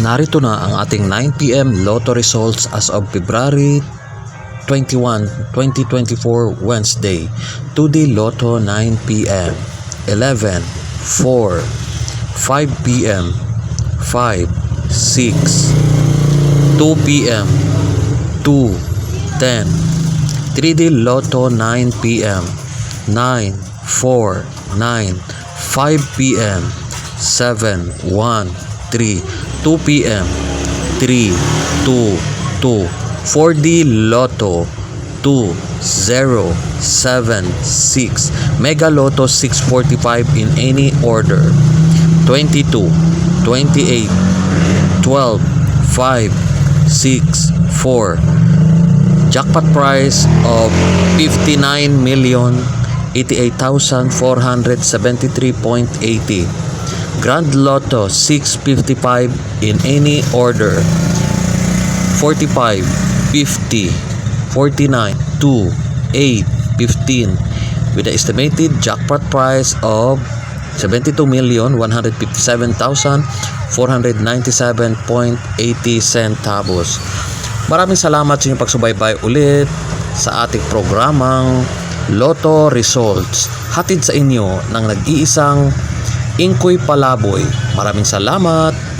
Narito na ang ating 9 p.m. Lotto results as of February 21, 2024 Wednesday. 2D Lotto 9 p.m. 11, 4, 5 p.m. 5, 6, 2 p.m. 2, 10. 3D Lotto 9 p.m. 9, 4, 9, 5 p.m. 7, 1, 3, 2 p.m. 3, 2, 2. 4D Lotto 2, 0, 7, 6. Mega Lotto 645 in any order. 22, 28, 12, 5, 6, 4. Jackpot prize of 59,088,473.80. Grand Lotto 655 in any order. 45, 50, 49, 2, 8, 15 with an estimated jackpot price of 72,157,497.80 centavos. Maraming salamat sa inyong pagsubaybay ulit sa ating programang Lotto Results. Hatid sa inyo ng nag-iisang Inkoy Palaboy. Maraming salamat.